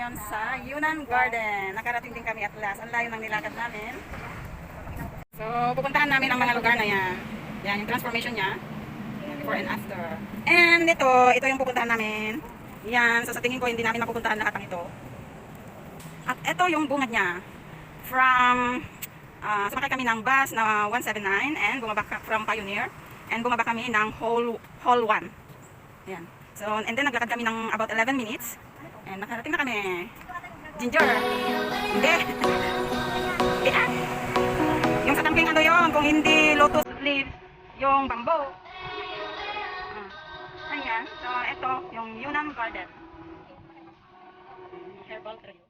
ngayon sa Yunnan Garden. Nakarating din kami at last. Ang layo ng nilakad namin. So, pupuntahan namin ang mga lugar na yan. Yan, yung transformation niya. Before and after. And ito yung pupuntahan namin. Yan, so sa tingin ko hindi namin mapupuntahan lahat ng ito. At ito yung bungad niya. Sumakay kami ng bus na 179 and bumaba from Pioneer. And bumaba kami ng Hall 1. Yan. So, and then naglakad kami ng about 11 minutes. And nakarating na kami. Ginger. Hindi. Yeah. Yung sa tangking ano yun, kung hindi lotus leaf, yung bamboo. Ayan. So, ito, yung Yunnan Garden. Herbal tree.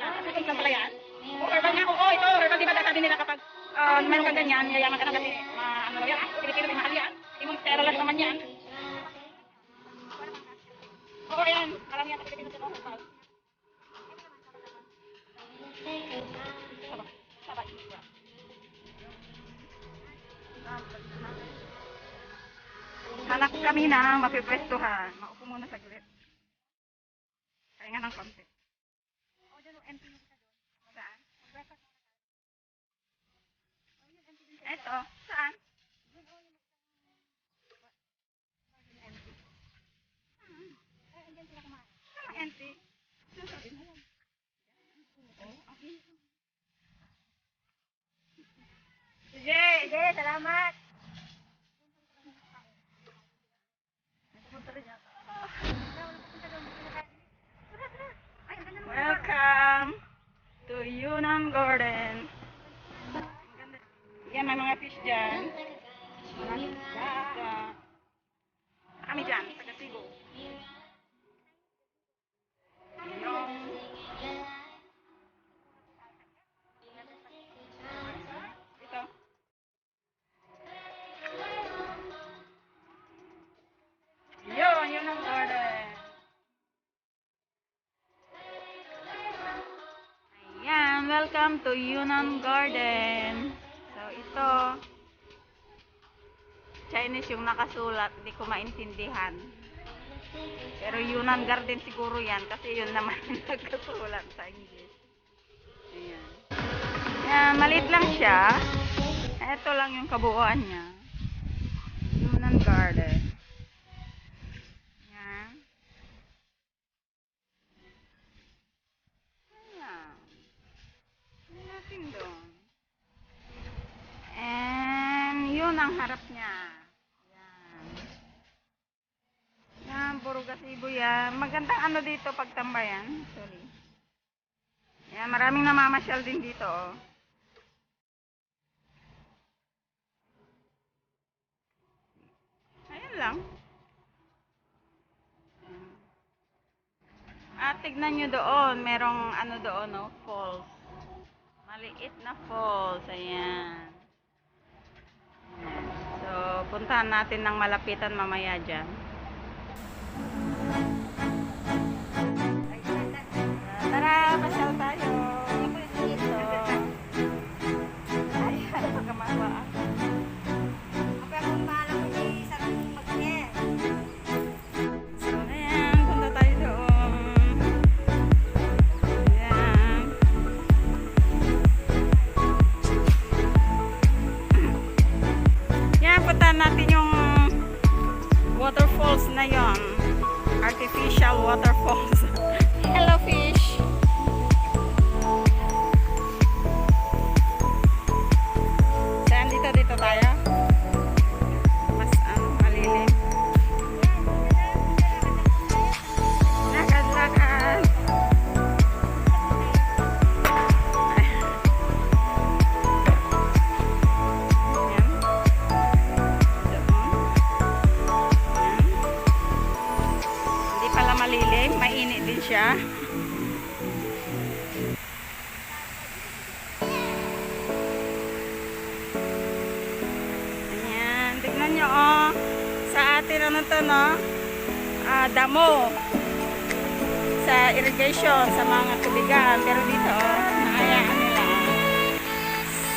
Yan, kasi kung saan pala yan. Herbal nga ako. Ito, herbal. Diba sabi nila kapag mayroon kang ganyan, yayaman ka na kasi, ano yan, Pilipino, mahal yan. Imong sterilized naman yan. Oo, yan. Marami yan sa Pilipino sa herbal. Hanap kami na mapipwestuhan. Maupo muna saglit. Kaya nga ng konti. Saan? Eto. Saan? Saan ang entry? Sige, salamat. Welcome to Yunnan Garden. Yan, may mga fish dyan. Kami dyan, sa Gasigo. Ito. Yunnan Garden. Ayan, welcome to Yunnan Garden. So, ito, Chinese yung nakasulat, hindi ko maintindihan. Pero Yunnan Garden siguro yan, kasi yun naman yung nakasulat sa English. Ayan. Ayan, maliit lang siya. Ito lang yung kabuuan niya. Yunnan Garden. Ayan. Ayan. Natin doon. And yun ang harap niya. Yan. Yan, puro gasibo yan. Magandang ano dito pagtambayan. Sorry. Yan, maraming namamasyal din dito. Oh. Ayun lang. At tignan nyo doon. Merong ano doon, no? Falls. Maliit na falls. Ayan. So, puntahan natin ng malapitan mamaya dyan. Tara, pasyal tayo. Dito. Ayan, pagkamawa. So, ayan, punta tayo doon. Ayan. Yan, puntahan natin yung waterfalls na yon. Artificial waterfalls. Hello fish. Saan dito tayo? Mas malilim. Lakad. Malilim, mainit din siya. Ayan, tignan nyo oh. Sa atin ano to no? Damo. Sa irrigation, sa mga tubigan. Pero dito oh, naayaan nila.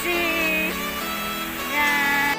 See? Yan.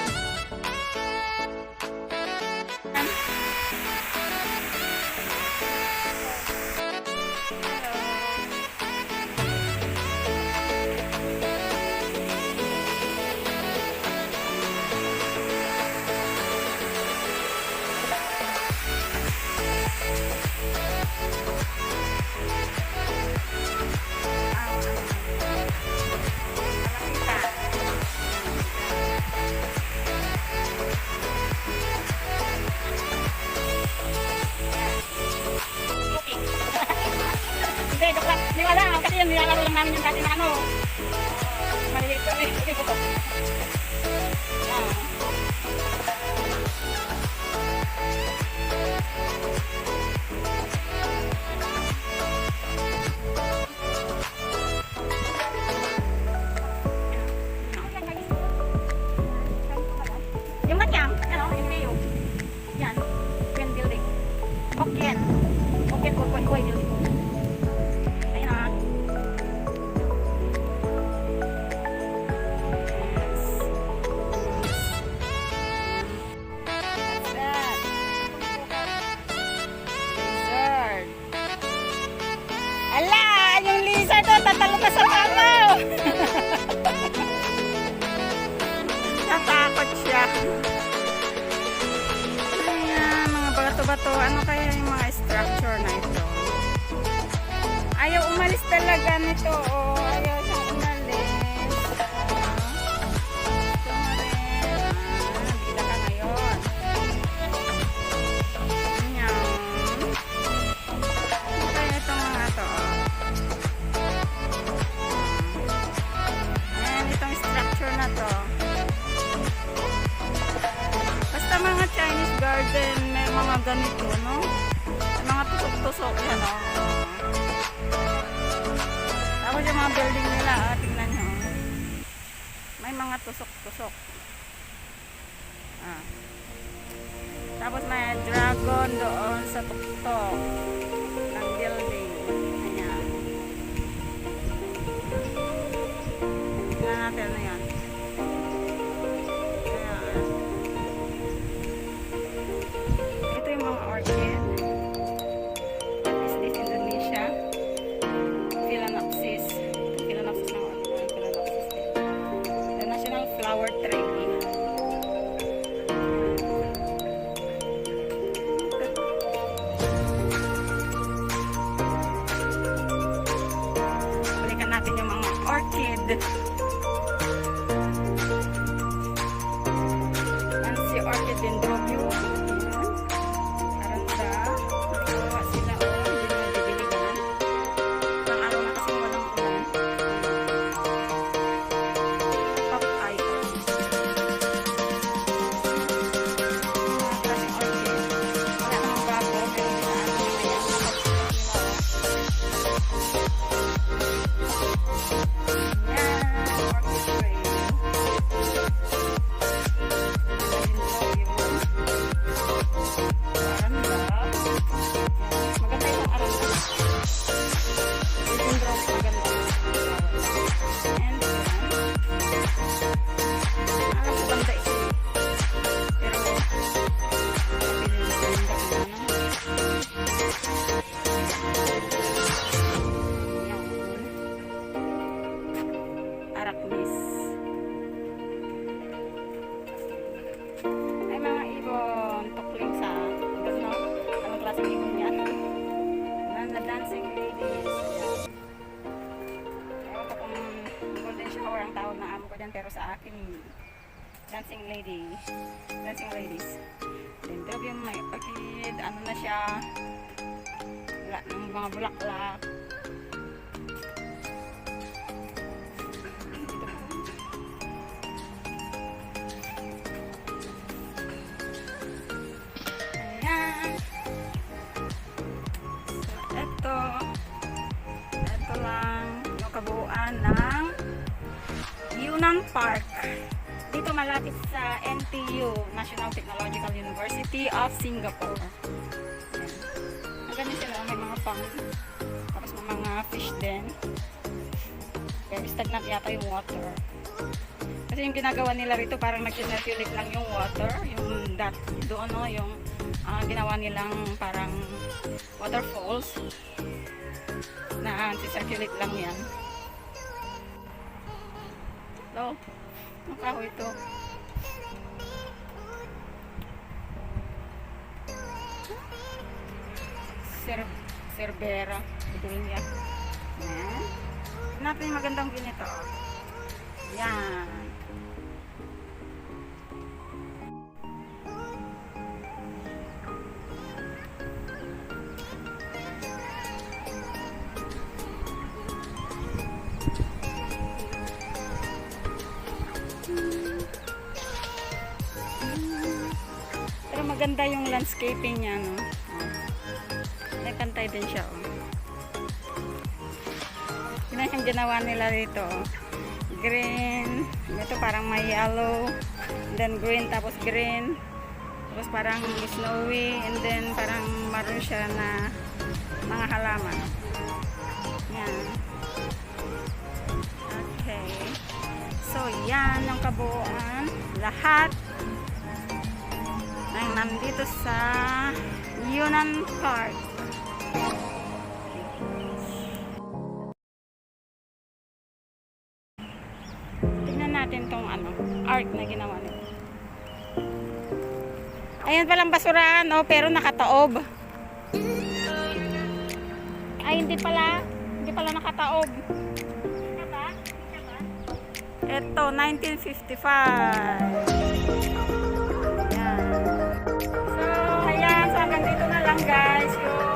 namin yung dati na ano. Maliliit kami. Okay po to. Yung kanyang, ano, yung Leo. Yan. Yan building. Okyen. Okyen ko, building. Ayun na. What's that? Lizard. Ala! Yung lizard doon, tatalo ka sa tamaw! Natakot siya. Ayan, mga bato-bato. Ano kaya yung mga structure na ito? Ayaw umalis talaga nito. Oh, ayaw siyang umalis. Ito na rin. Bida ka ngayon. Ayan. Ano kaya itong mga ito? Ayan, itong structure na to. Basta mga Chinese garden, may mga ganito, no? May mga tusok-tusok yan, no? Tapos yung mga building nila, tingnan nyo. May mga tusok-tusok. Tapos may dragon doon sa tuktok ng building. Ayan. Tingnan natin na yan. Ito yung mga orchid. Is this Indonesia? Phalaenopsis. Phalaenopsis ng orchid. Phalaenopsis din. The national flower tree. Balikan natin yung mga orchid. Yan si Orchid Dendrobium. Aranda. Nakawa sila. Hindi na nabibiligan. Ilang araw na kasi walang ulan. Papay. Mga klaseng orchid. Wala namang bago. Pero hindi na alam nila yan. Yan. Orchid tree. Arachnis. Ay, mga ibon. Tukling sa, ano, anong klaseng ibon yan? The dancing ladies. Ewan ko kung golden shower ang tawag na amo ko dyan, pero sa akin, dancing lady. Dancing ladies. Dendrobium, may orchid, ano na siya, wala ng mga bulaklak. Ito lang yung kabuuan ng Yunnan Park. Dito malapit sa NTU, National Technological University of Singapore. Ang ganyan sila, may mga pang, tapos may mga fish din. Pero stagnant yata yung water. Kasi yung ginagawa nila rito parang nag-circulate lang yung water, yung doon, no, yung ginawa nilang parang waterfalls na circulate lang yan. Hello? Ang kahoy ito. Cerbera. Betulia. Yan. Hanapin yung magandang view nito. Yan. maganda yung landscaping niya, no? May pantay din siya, oh. Yun yung ginawa nila dito, oh. Green, ito parang may yellow, and then green, tapos green, tapos parang snowy, and then parang maroon siya na mga halaman. Yan. Okay. So, yan ang kabuuan. Lahat ng nandito sa Yunnan Park. Tingnan natin tong art na ginawa nila. Ayan palang basurahan, oh, pero nakataob. Ay, hindi pala nakataob. Ito, 1955. Ayan. So, ayan. So, hanggang dito na lang, guys. Yung